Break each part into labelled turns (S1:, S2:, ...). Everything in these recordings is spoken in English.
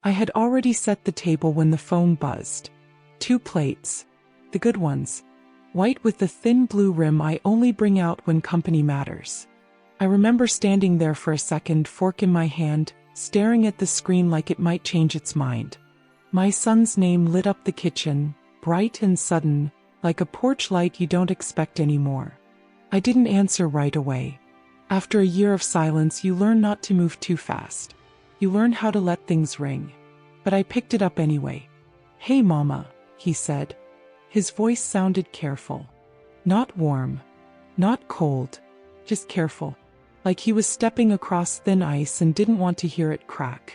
S1: I had already set the table when the phone buzzed. 2 plates. The good ones. White with the thin blue rim I only bring out when company matters. I remember standing there for a second, fork in my hand, staring at the screen like it might change its mind. My son's name lit up the kitchen, bright and sudden, like a porch light you don't expect anymore. I didn't answer right away. After a year of silence, you learn not to move too fast. You learn how to let things ring. But I picked it up anyway. "Hey, Mama," he said. His voice sounded careful. Not warm. Not cold. Just careful. Like he was stepping across thin ice and didn't want to hear it crack.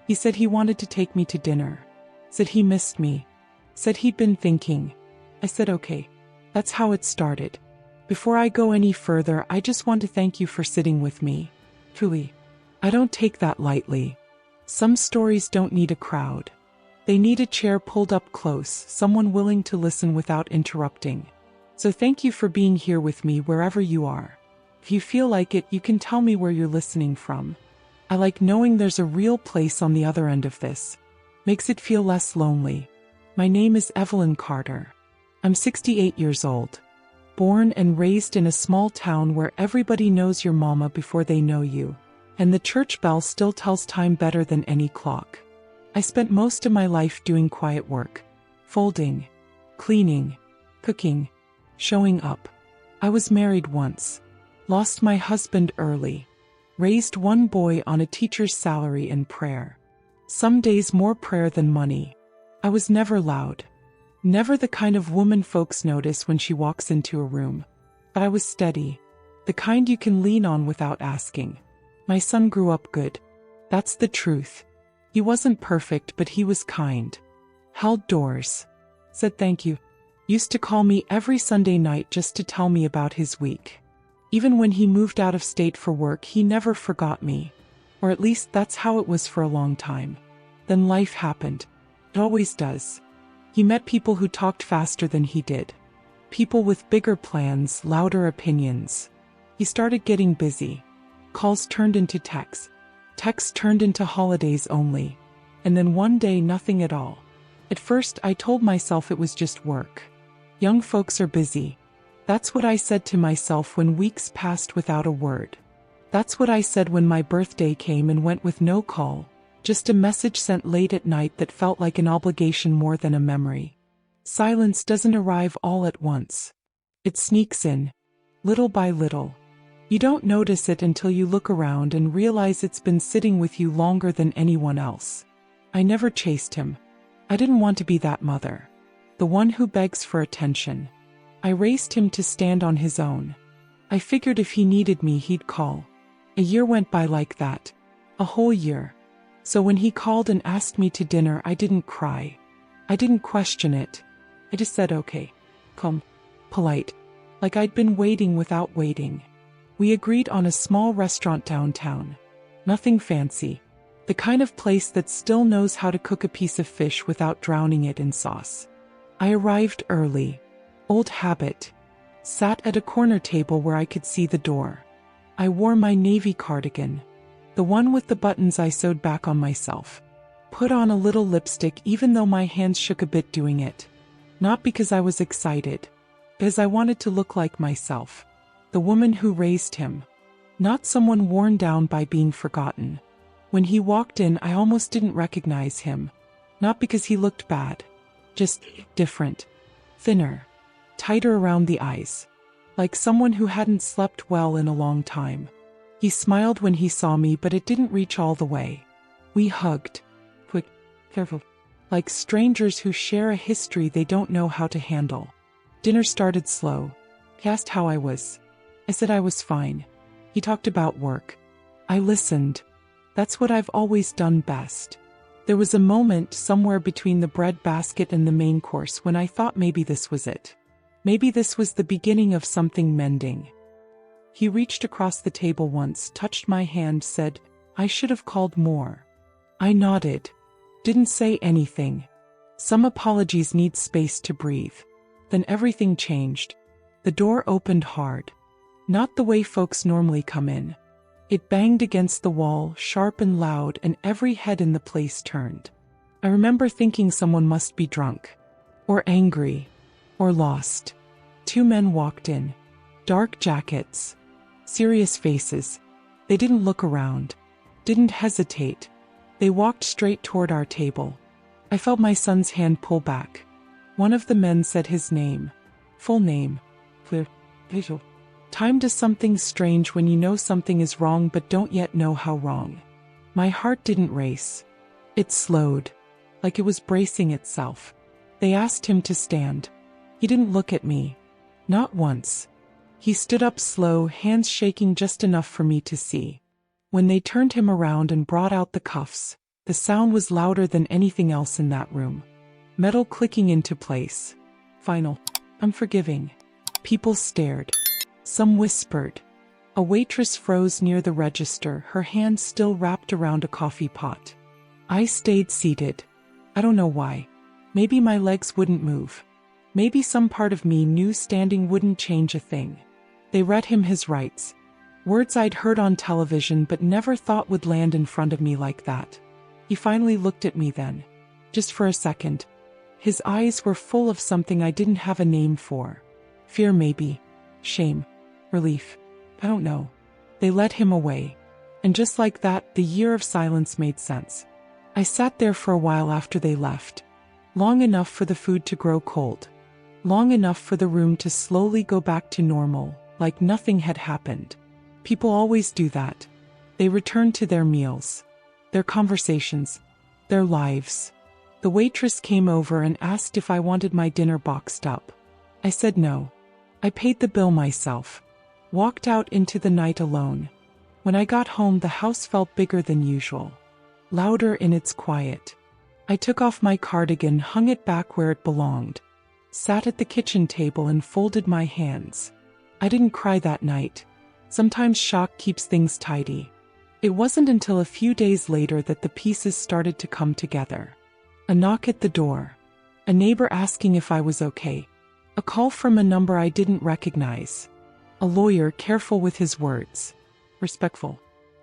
S1: He said he wanted to take me to dinner. Said he missed me. Said he'd been thinking. I said okay. That's how it started. Before I go any further, I just want to thank you for sitting with me. Truly. I don't take that lightly. Some stories don't need a crowd. They need a chair pulled up close, someone willing to listen without interrupting. So thank you for being here with me wherever you are. If you feel like it, you can tell me where you're listening from. I like knowing there's a real place on the other end of this. Makes it feel less lonely. My name is Evelyn Carter. I'm 68 years old. Born and raised in a small town where everybody knows your mama before they know you. And the church bell still tells time better than any clock. I spent most of my life doing quiet work. Folding, cleaning, cooking, showing up. I was married once. Lost my husband early. Raised one boy on a teacher's salary and prayer. Some days more prayer than money. I was never loud. Never the kind of woman folks notice when she walks into a room. But I was steady. The kind you can lean on without asking. My son grew up good. That's the truth. He wasn't perfect, but he was kind. Held doors. Said thank you. Used to call me every Sunday night just to tell me about his week. Even when he moved out of state for work, he never forgot me. Or at least that's how it was for a long time. Then life happened. It always does. He met people who talked faster than he did. People with bigger plans, louder opinions. He started getting busy. Calls turned into texts. Texts turned into holidays only. And then one day, nothing at all. At first, I told myself it was just work. Young folks are busy. That's what I said to myself when weeks passed without a word. That's what I said when my birthday came and went with no call. Just a message sent late at night that felt like an obligation more than a memory. Silence doesn't arrive all at once. It sneaks in, little by little. You don't notice it until you look around and realize it's been sitting with you longer than anyone else. I never chased him. I didn't want to be that mother. The one who begs for attention. I raised him to stand on his own. I figured if he needed me, he'd call. A year went by like that. A whole year. So when he called and asked me to dinner, I didn't cry. I didn't question it. I just said okay. Calm. Polite. Like I'd been waiting without waiting. We agreed on a small restaurant downtown. Nothing fancy. The kind of place that still knows how to cook a piece of fish without drowning it in sauce. I arrived early. Old habit. Sat at a corner table where I could see the door. I wore my navy cardigan. The one with the buttons I sewed back on myself. Put on a little lipstick even though my hands shook a bit doing it. Not because I was excited. Because I wanted to look like myself. The woman who raised him. Not someone worn down by being forgotten. When he walked in, I almost didn't recognize him. Not because he looked bad. Just different. Thinner. Tighter around the eyes. Like someone who hadn't slept well in a long time. He smiled when he saw me, but it didn't reach all the way. We hugged. Quick, careful. Like strangers who share a history they don't know how to handle. Dinner started slow. He asked how I was. I said I was fine. He talked about work. I listened. That's what I've always done best. There was a moment somewhere between the bread basket and the main course when I thought maybe this was it. Maybe this was the beginning of something mending. He reached across the table once, touched my hand, said, "I should have called more." I nodded. Didn't say anything. Some apologies need space to breathe. Then everything changed. The door opened hard. Not the way folks normally come in. It banged against the wall, sharp and loud, and every head in the place turned. I remember thinking someone must be drunk, or angry, or lost. 2 men walked in. Dark jackets. Serious faces. They didn't look around. Didn't hesitate. They walked straight toward our table. I felt my son's hand pull back. One of the men said his name. Full name. Visual. Time does something strange when you know something is wrong but don't yet know how wrong. My heart didn't race. It slowed, like it was bracing itself. They asked him to stand. He didn't look at me. Not once. He stood up slow, hands shaking just enough for me to see. When they turned him around and brought out the cuffs, the sound was louder than anything else in that room. Metal clicking into place. Final. I'm forgiving. People stared. Some whispered. A waitress froze near the register, her hand still wrapped around a coffee pot. I stayed seated. I don't know why. Maybe my legs wouldn't move. Maybe some part of me knew standing wouldn't change a thing. They read him his rights. Words I'd heard on television but never thought would land in front of me like that. He finally looked at me then. Just for a second. His eyes were full of something I didn't have a name for. Fear maybe. Shame. Relief. I don't know. They led him away. And just like that, the year of silence made sense. I sat there for a while after they left. Long enough for the food to grow cold. Long enough for the room to slowly go back to normal, like nothing had happened. People always do that. They return to their meals, their conversations, their lives. The waitress came over and asked if I wanted my dinner boxed up. I said no. I paid the bill myself. Walked out into the night alone. When I got home, the house felt bigger than usual. Louder in its quiet. I took off my cardigan, hung it back where it belonged. Sat at the kitchen table and folded my hands. I didn't cry that night. Sometimes shock keeps things tidy. It wasn't until a few days later that the pieces started to come together. A knock at the door. A neighbor asking if I was okay. A call from a number I didn't recognize. A lawyer careful with his words. Respectful.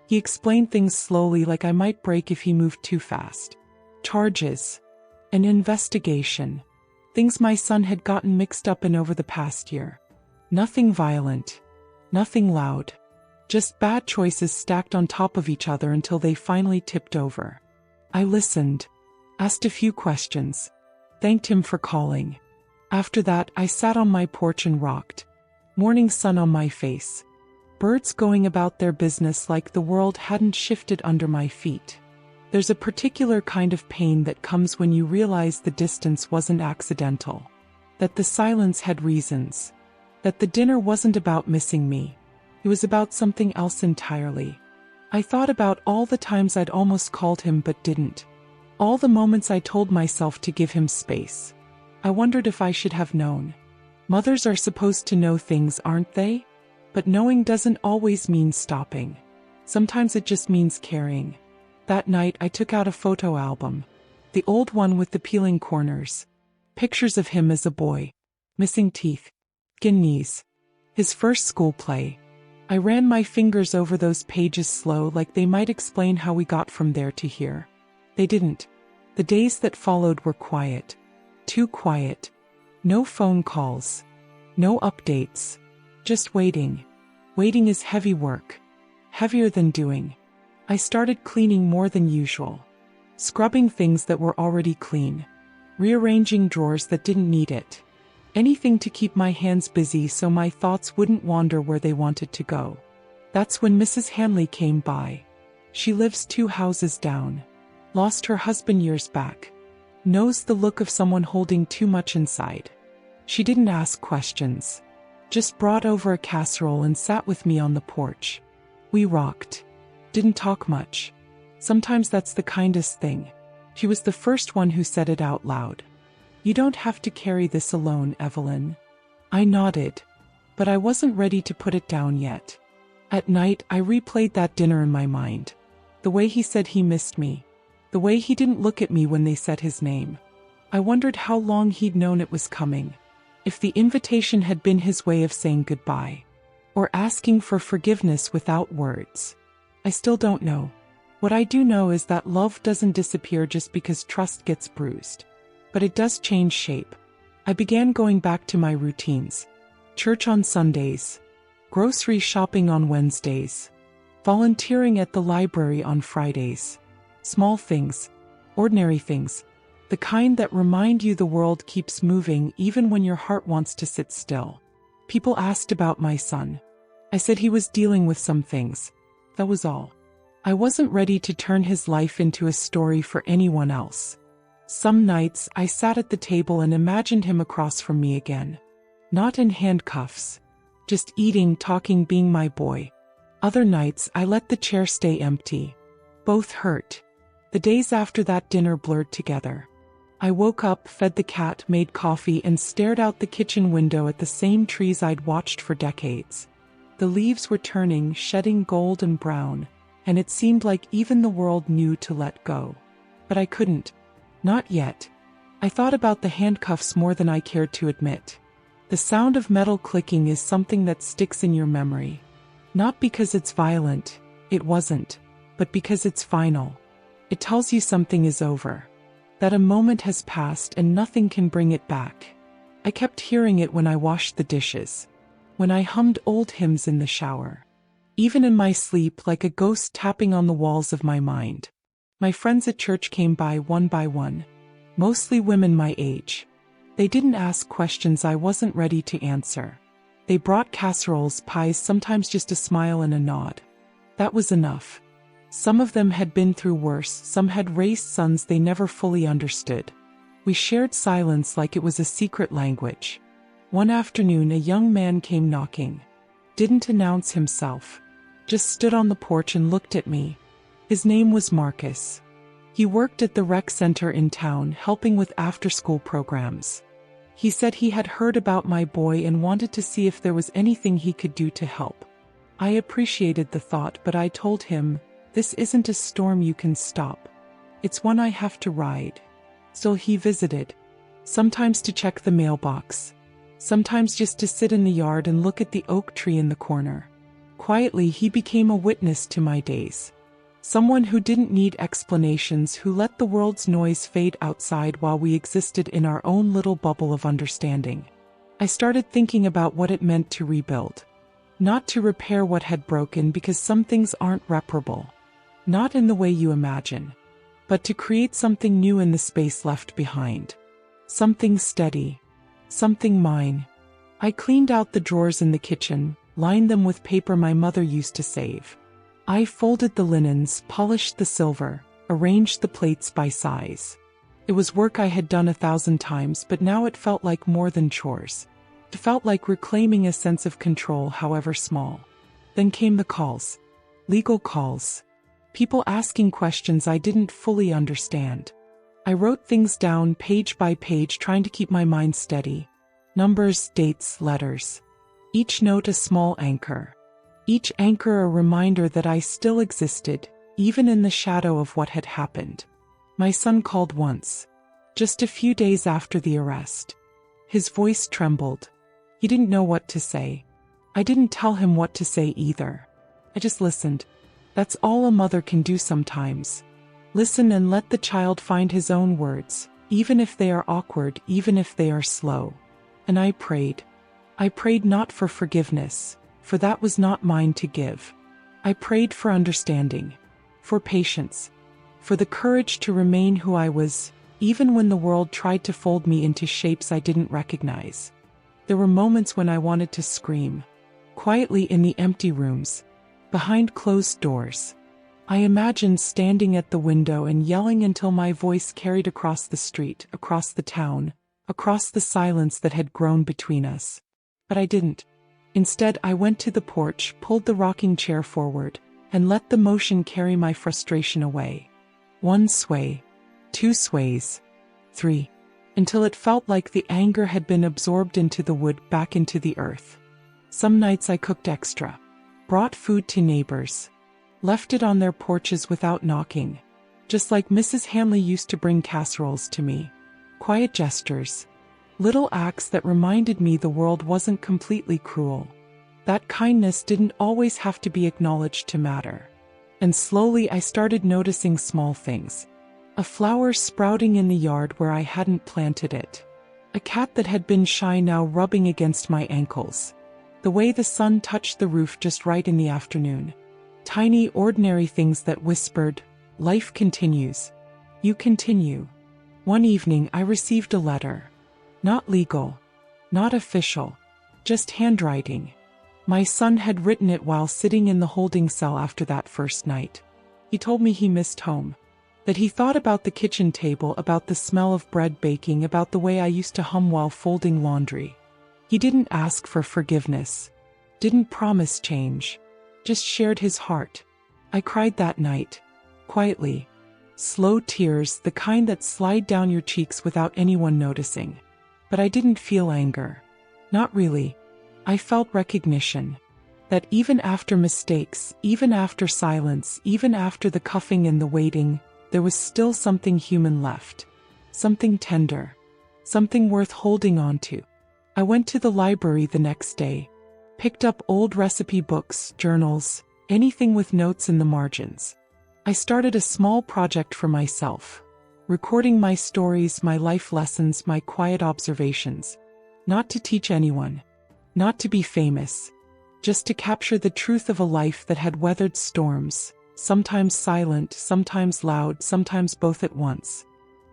S1: He explained things slowly like I might break if he moved too fast. Charges. An investigation. Things my son had gotten mixed up in over the past year. Nothing violent. Nothing loud. Just bad choices stacked on top of each other until they finally tipped over. I listened. Asked a few questions. Thanked him for calling. After that, I sat on my porch and rocked. Morning sun on my face. Birds going about their business like the world hadn't shifted under my feet. There's a particular kind of pain that comes when you realize the distance wasn't accidental. That the silence had reasons. That the dinner wasn't about missing me. It was about something else entirely. I thought about all the times I'd almost called him but didn't. All the moments I told myself to give him space. I wondered if I should have known. Mothers are supposed to know things, aren't they? But knowing doesn't always mean stopping. Sometimes it just means caring. That night I took out a photo album. The old one with the peeling corners. Pictures of him as a boy. Missing teeth. Skin knees. His first school play. I ran my fingers over those pages slow like they might explain how we got from there to here. They didn't. The days that followed were quiet. Too quiet. No phone calls. No updates. Just waiting. Waiting is heavy work. Heavier than doing. I started cleaning more than usual. Scrubbing things that were already clean. Rearranging drawers that didn't need it. Anything to keep my hands busy so my thoughts wouldn't wander where they wanted to go. That's when Mrs. Hanley came by. She lives 2 houses down. Lost her husband years back. Knows the look of someone holding too much inside. She didn't ask questions. Just brought over a casserole and sat with me on the porch. We rocked. Didn't talk much. Sometimes that's the kindest thing. She was the first one who said it out loud. You don't have to carry this alone, Evelyn. I nodded. But I wasn't ready to put it down yet. At night, I replayed that dinner in my mind. The way he said he missed me. The way he didn't look at me when they said his name. I wondered how long he'd known it was coming. If the invitation had been his way of saying goodbye. Or asking for forgiveness without words. I still don't know. What I do know is that love doesn't disappear just because trust gets bruised. But it does change shape. I began going back to my routines. Church on Sundays. Grocery shopping on Wednesdays. Volunteering at the library on Fridays. Small things. Ordinary things. The kind that remind you the world keeps moving even when your heart wants to sit still. People asked about my son. I said he was dealing with some things. That was all. I wasn't ready to turn his life into a story for anyone else. Some nights, I sat at the table and imagined him across from me again. Not in handcuffs. Just eating, talking, being my boy. Other nights, I let the chair stay empty. Both hurt. The days after that dinner blurred together. I woke up, fed the cat, made coffee, and stared out the kitchen window at the same trees I'd watched for decades. The leaves were turning, shedding gold and brown, and it seemed like even the world knew to let go. But I couldn't. Not yet. I thought about the handcuffs more than I cared to admit. The sound of metal clicking is something that sticks in your memory. Not because it's violent, it wasn't, but because it's final. It tells you something is over. That a moment has passed and nothing can bring it back. I kept hearing it when I washed the dishes. When I hummed old hymns in the shower. Even in my sleep, like a ghost tapping on the walls of my mind. My friends at church came by one, mostly women my age. They didn't ask questions I wasn't ready to answer. They brought casseroles, pies, sometimes just a smile and a nod. That was enough. Some of them had been through worse, some had raised sons they never fully understood. We shared silence like it was a secret language. One afternoon, a young man came knocking. Didn't announce himself. Just stood on the porch and looked at me. His name was Marcus. He worked at the rec center in town, helping with after-school programs. He said he had heard about my boy and wanted to see if there was anything he could do to help. I appreciated the thought, but I told him, this isn't a storm you can stop. It's one I have to ride. So he visited. Sometimes to check the mailbox. Sometimes just to sit in the yard and look at the oak tree in the corner. Quietly, he became a witness to my days. Someone who didn't need explanations, who let the world's noise fade outside while we existed in our own little bubble of understanding. I started thinking about what it meant to rebuild. Not to repair what had broken, because some things aren't reparable. Not in the way you imagine. But to create something new in the space left behind. Something steady. Something mine. I cleaned out the drawers in the kitchen, lined them with paper my mother used to save. I folded the linens, polished the silver, arranged the plates by size. It was work I had done 1,000 times, but now it felt like more than chores. It felt like reclaiming a sense of control, however small. Then came the calls. Legal calls. People asking questions I didn't fully understand. I wrote things down page by page, trying to keep my mind steady. Numbers, dates, letters. Each note a small anchor. Each anchor a reminder that I still existed, even in the shadow of what had happened. My son called once. Just a few days after the arrest. His voice trembled. He didn't know what to say. I didn't tell him what to say either. I just listened. That's all a mother can do sometimes. Listen and let the child find his own words, even if they are awkward, even if they are slow. And I prayed. I prayed not for forgiveness, for that was not mine to give. I prayed for understanding, for patience, for the courage to remain who I was, even when the world tried to fold me into shapes I didn't recognize. There were moments when I wanted to scream, quietly in the empty rooms, behind closed doors. I imagined standing at the window and yelling until my voice carried across the street, across the town, across the silence that had grown between us. But I didn't. Instead, I went to the porch, pulled the rocking chair forward, and let the motion carry my frustration away. One sway, two sways, three, until it felt like the anger had been absorbed into the wood, back into the earth. Some nights I cooked extra, brought food to neighbors, left it on their porches without knocking, just like Mrs. Hanley used to bring casseroles to me. Quiet gestures, little acts that reminded me the world wasn't completely cruel. That kindness didn't always have to be acknowledged to matter. And slowly I started noticing small things. A flower sprouting in the yard where I hadn't planted it. A cat that had been shy now rubbing against my ankles. The way the sun touched the roof just right in the afternoon. Tiny, ordinary things that whispered, "Life continues. You continue." One evening I received a letter. Not legal. Not official. Just handwriting. My son had written it while sitting in the holding cell after that first night. He told me he missed home. That he thought about the kitchen table, about the smell of bread baking, about the way I used to hum while folding laundry. He didn't ask for forgiveness. Didn't promise change. Just shared his heart. I cried that night. Quietly. Slow tears, the kind that slide down your cheeks without anyone noticing. But I didn't feel anger. Not really. I felt recognition. That even after mistakes, even after silence, even after the cuffing and the waiting, there was still something human left. Something tender. Something worth holding on to. I went to the library the next day. Picked up old recipe books, journals, anything with notes in the margins. I started a small project for myself. Recording my stories, my life lessons, my quiet observations. Not to teach anyone. Not to be famous. Just to capture the truth of a life that had weathered storms, sometimes silent, sometimes loud, sometimes both at once.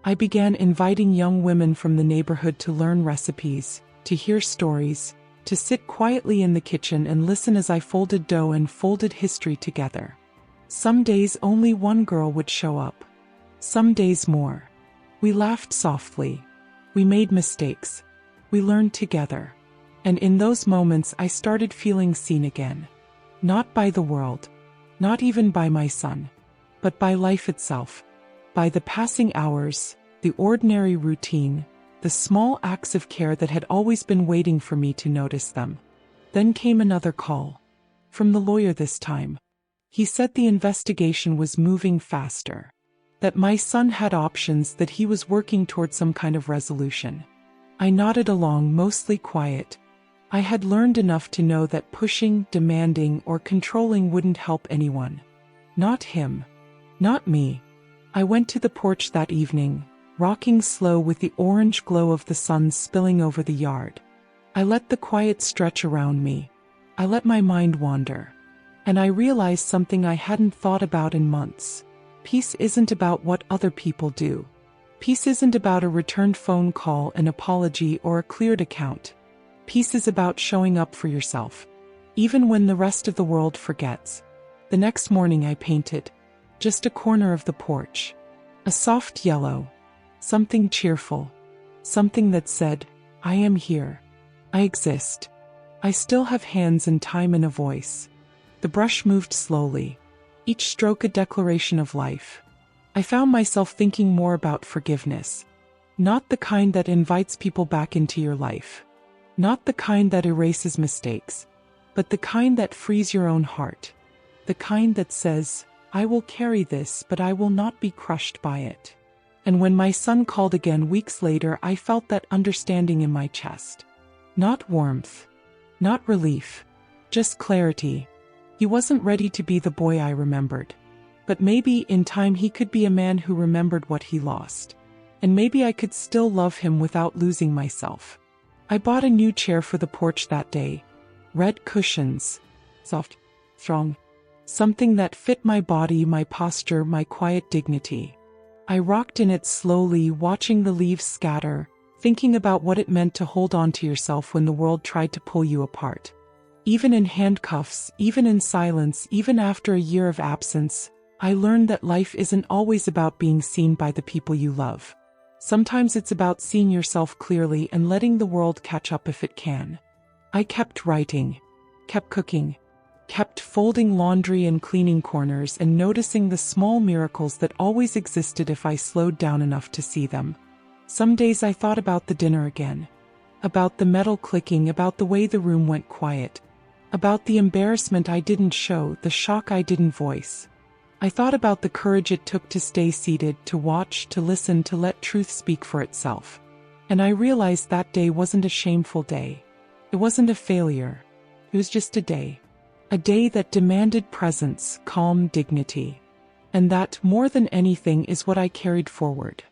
S1: I began inviting young women from the neighborhood to learn recipes, to hear stories, to sit quietly in the kitchen and listen as I folded dough and folded history together. Some days only one girl would show up. Some days more. We laughed softly. We made mistakes. We learned together. And in those moments I started feeling seen again. Not by the world. Not even by my son. But by life itself. By the passing hours, the ordinary routine, the small acts of care that had always been waiting for me to notice them. Then came another call. From the lawyer this time. He said the investigation was moving faster. That my son had options, that he was working toward some kind of resolution. I nodded along, mostly quiet. I had learned enough to know that pushing, demanding, or controlling wouldn't help anyone. Not him. Not me. I went to the porch that evening, rocking slow with the orange glow of the sun spilling over the yard. I let the quiet stretch around me. I let my mind wander. And I realized something I hadn't thought about in months. Peace isn't about what other people do. Peace isn't about a returned phone call, an apology, or a cleared account. Peace is about showing up for yourself, even when the rest of the world forgets. The next morning I painted just a corner of the porch. A soft yellow. Something cheerful. Something that said, I am here. I exist. I still have hands and time and a voice. The brush moved slowly. Each stroke a declaration of life. I found myself thinking more about forgiveness. Not the kind that invites people back into your life. Not the kind that erases mistakes, but the kind that frees your own heart. The kind that says, I will carry this, but I will not be crushed by it. And when my son called again weeks later, I felt that understanding in my chest. Not warmth. Not relief. Just clarity. He wasn't ready to be the boy I remembered. But maybe in time he could be a man who remembered what he lost. And maybe I could still love him without losing myself. I bought a new chair for the porch that day. Red cushions. Soft. Strong. Something that fit my body, my posture, my quiet dignity. I rocked in it slowly, watching the leaves scatter, thinking about what it meant to hold on to yourself when the world tried to pull you apart. Even in handcuffs, even in silence, even after a year of absence, I learned that life isn't always about being seen by the people you love. Sometimes it's about seeing yourself clearly and letting the world catch up if it can. I kept writing, kept cooking, kept folding laundry and cleaning corners and noticing the small miracles that always existed if I slowed down enough to see them. Some days I thought about the dinner again. About the metal clicking, about the way the room went quiet. About the embarrassment I didn't show, the shock I didn't voice. I thought about the courage it took to stay seated, to watch, to listen, to let truth speak for itself. And I realized that day wasn't a shameful day. It wasn't a failure. It was just a day. A day that demanded presence, calm, dignity. And that, more than anything, is what I carried forward.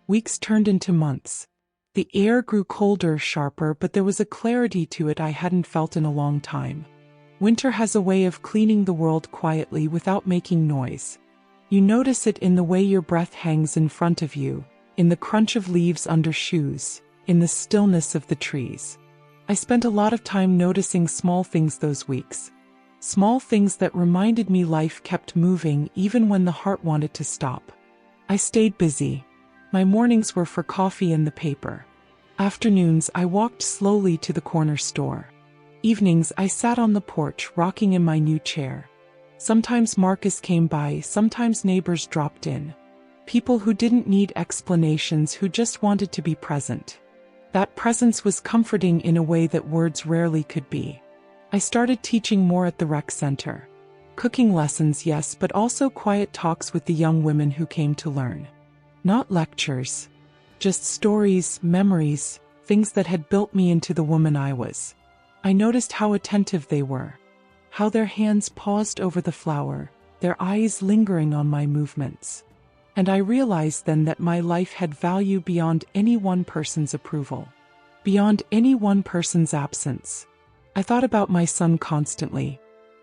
S1: Weeks turned into months. The air grew colder, sharper, but there was a clarity to it I hadn't felt in a long time. Winter has a way of cleaning the world quietly without making noise. You notice it in the way your breath hangs in front of you, in the crunch of leaves under shoes, in the stillness of the trees. I spent a lot of time noticing small things those weeks. Small things that reminded me life kept moving even when the heart wanted to stop. I stayed busy. My mornings were for coffee and the paper. Afternoons, I walked slowly to the corner store. Evenings, I sat on the porch, rocking in my new chair. Sometimes Marcus came by, sometimes neighbors dropped in. People who didn't need explanations, who just wanted to be present. That presence was comforting in a way that words rarely could be. I started teaching more at the rec center. Cooking lessons, yes, but also quiet talks with the young women who came to learn. Not lectures. Just stories, memories, things that had built me into the woman I was. I noticed how attentive they were. How their hands paused over the flower, their eyes lingering on my movements. And I realized then that my life had value beyond any one person's approval. Beyond any one person's absence. I thought about my son constantly.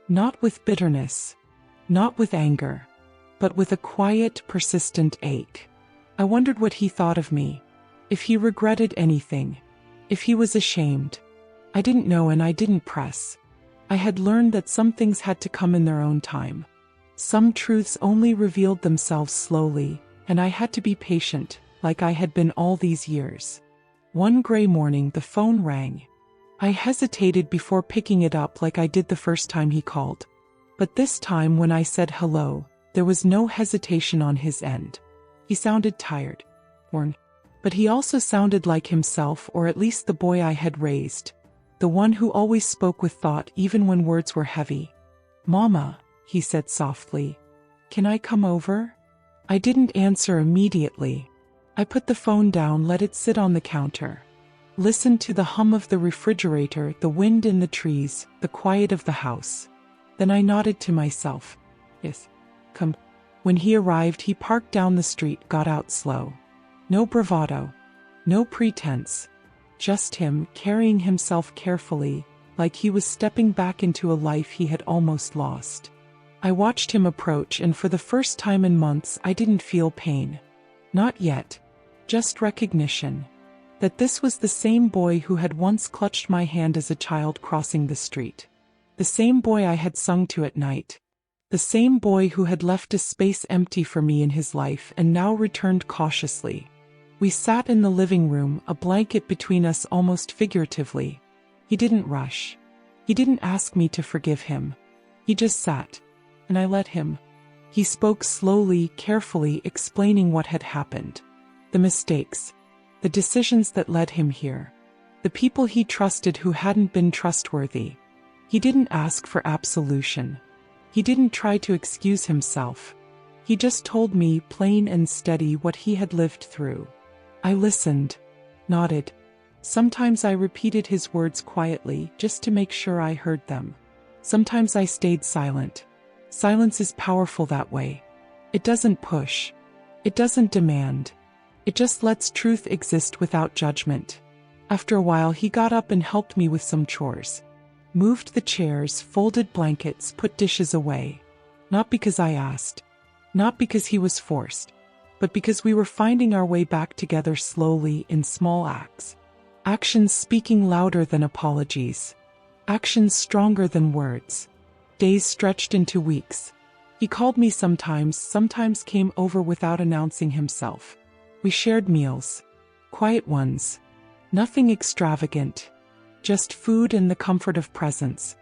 S1: Not with bitterness. Not with anger. But with a quiet, persistent ache. I wondered what he thought of me. If he regretted anything. If he was ashamed. I didn't know, and I didn't press. I had learned that some things had to come in their own time. Some truths only revealed themselves slowly, and I had to be patient, like I had been all these years. One gray morning, the phone rang. I hesitated before picking it up like I did the first time he called. But this time when I said hello, there was no hesitation on his end. He sounded tired, worn, but he also sounded like himself, or at least the boy I had raised. The one who always spoke with thought even when words were heavy. "Mama," he said softly. "Can I come over?" I didn't answer immediately. I put the phone down, let it sit on the counter. Listened to the hum of the refrigerator, the wind in the trees, the quiet of the house. Then I nodded to myself. "Yes, come." When he arrived, he parked down the street, got out slow. No bravado. No pretense. Just him, carrying himself carefully, like he was stepping back into a life he had almost lost. I watched him approach, and for the first time in months I didn't feel pain. Not yet. Just recognition. That this was the same boy who had once clutched my hand as a child crossing the street. The same boy I had sung to at night. The same boy who had left a space empty for me in his life and now returned cautiously. We sat in the living room, a blanket between us almost figuratively. He didn't rush. He didn't ask me to forgive him. He just sat. And I let him. He spoke slowly, carefully, explaining what had happened. The mistakes. The decisions that led him here. The people he trusted who hadn't been trustworthy. He didn't ask for absolution. He didn't try to excuse himself. He just told me, plain and steady, what he had lived through. I listened, nodded. Sometimes I repeated his words quietly, just to make sure I heard them. Sometimes I stayed silent. Silence is powerful that way. It doesn't push. It doesn't demand. It just lets truth exist without judgment. After a while, he got up and helped me with some chores. Moved the chairs, folded blankets, put dishes away. Not because I asked. Not because he was forced. But because we were finding our way back together slowly in small acts. Actions speaking louder than apologies. Actions stronger than words. Days stretched into weeks. He called me sometimes came over without announcing himself. We shared meals. Quiet ones. Nothing extravagant. Just food and the comfort of presence.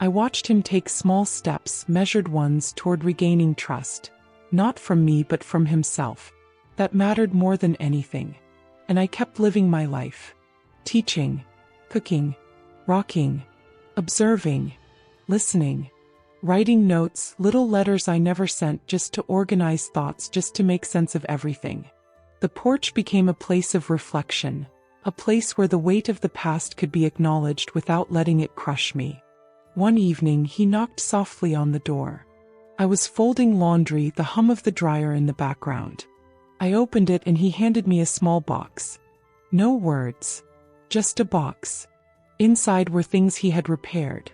S1: I watched him take small steps, measured ones, toward regaining trust. Not from me but from himself. That mattered more than anything. And I kept living my life. Teaching. Cooking. Rocking. Observing. Listening. Writing notes, little letters I never sent, just to organize thoughts, just to make sense of everything. The porch became a place of reflection. A place where the weight of the past could be acknowledged without letting it crush me. One evening he knocked softly on the door. I was folding laundry, the hum of the dryer in the background. I opened it and he handed me a small box. No words. Just a box. Inside were things he had repaired.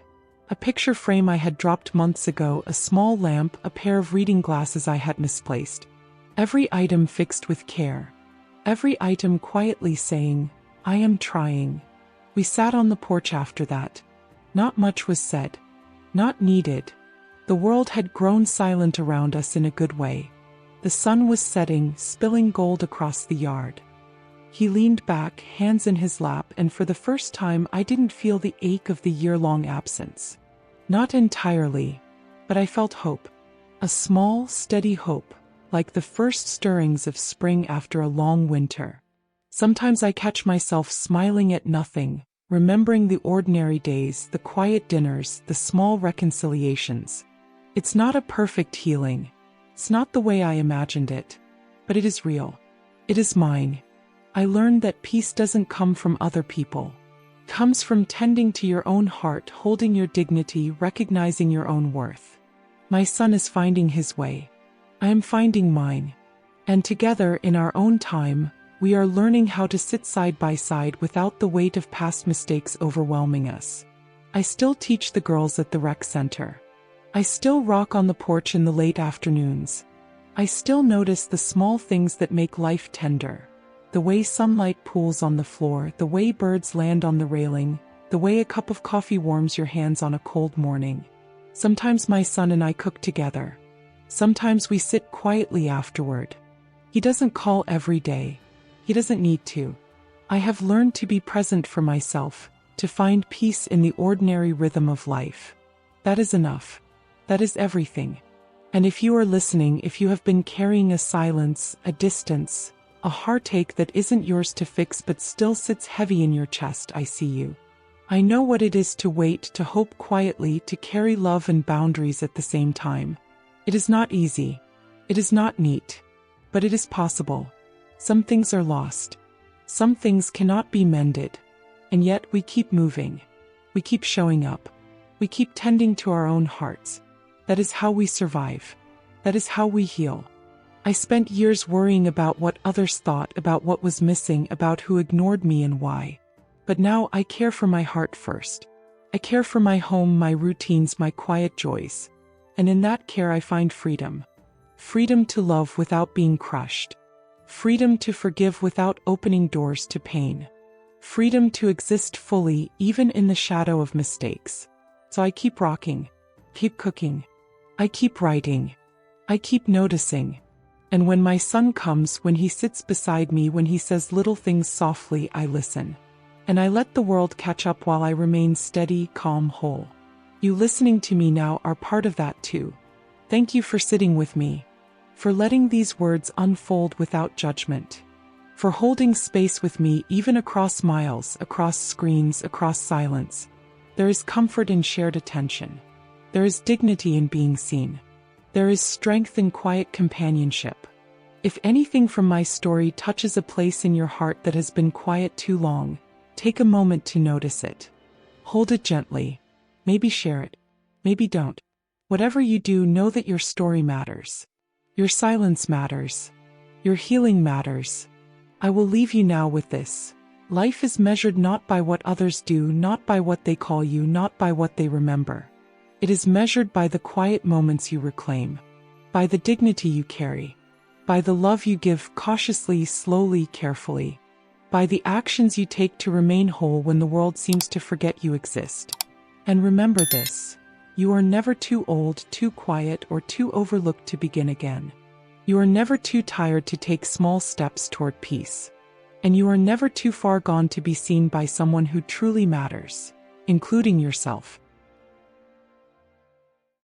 S1: A picture frame I had dropped months ago, a small lamp, a pair of reading glasses I had misplaced. Every item fixed with care. Every item quietly saying, "I am trying." We sat on the porch after that. Not much was said. Not needed. The world had grown silent around us in a good way. The sun was setting, spilling gold across the yard. He leaned back, hands in his lap, and for the first time I didn't feel the ache of the year-long absence. Not entirely, but I felt hope. A small, steady hope, like the first stirrings of spring after a long winter. Sometimes I catch myself smiling at nothing, remembering the ordinary days, the quiet dinners, the small reconciliations. It's not a perfect healing. It's not the way I imagined it, but it is real. It is mine. I learned that peace doesn't come from other people. It comes from tending to your own heart, holding your dignity, recognizing your own worth. My son is finding his way. I am finding mine. And together, in our own time, we are learning how to sit side by side without the weight of past mistakes overwhelming us. I still teach the girls at the rec center. I still rock on the porch in the late afternoons. I still notice the small things that make life tender. The way sunlight pools on the floor, the way birds land on the railing, the way a cup of coffee warms your hands on a cold morning. Sometimes my son and I cook together. Sometimes we sit quietly afterward. He doesn't call every day. He doesn't need to. I have learned to be present for myself, to find peace in the ordinary rhythm of life. That is enough. That is everything. And if you are listening, if you have been carrying a silence, a distance, a heartache that isn't yours to fix but still sits heavy in your chest, I see you. I know what it is to wait, to hope quietly, to carry love and boundaries at the same time. It is not easy. It is not neat. But it is possible. Some things are lost. Some things cannot be mended. And yet we keep moving. We keep showing up. We keep tending to our own hearts. That is how we survive. That is how we heal. I spent years worrying about what others thought, about what was missing, about who ignored me and why. But now I care for my heart first. I care for my home, my routines, my quiet joys. And in that care I find freedom. Freedom to love without being crushed. Freedom to forgive without opening doors to pain. Freedom to exist fully, even in the shadow of mistakes. So I keep rocking. Keep cooking. I keep writing. I keep noticing. And when my son comes, when he sits beside me, when he says little things softly, I listen. And I let the world catch up while I remain steady, calm, whole. You listening to me now are part of that too. Thank you for sitting with me. For letting these words unfold without judgment. For holding space with me even across miles, across screens, across silence. There is comfort in shared attention. There is dignity in being seen. There is strength in quiet companionship. If anything from my story touches a place in your heart that has been quiet too long, take a moment to notice it. Hold it gently. Maybe share it. Maybe don't. Whatever you do, know that your story matters. Your silence matters. Your healing matters. I will leave you now with this. Life is measured not by what others do, not by what they call you, not by what they remember. It is measured by the quiet moments you reclaim, by the dignity you carry, by the love you give cautiously, slowly, carefully, by the actions you take to remain whole when the world seems to forget you exist. And remember this, you are never too old, too quiet, or too overlooked to begin again. You are never too tired to take small steps toward peace. And you are never too far gone to be seen by someone who truly matters, including yourself.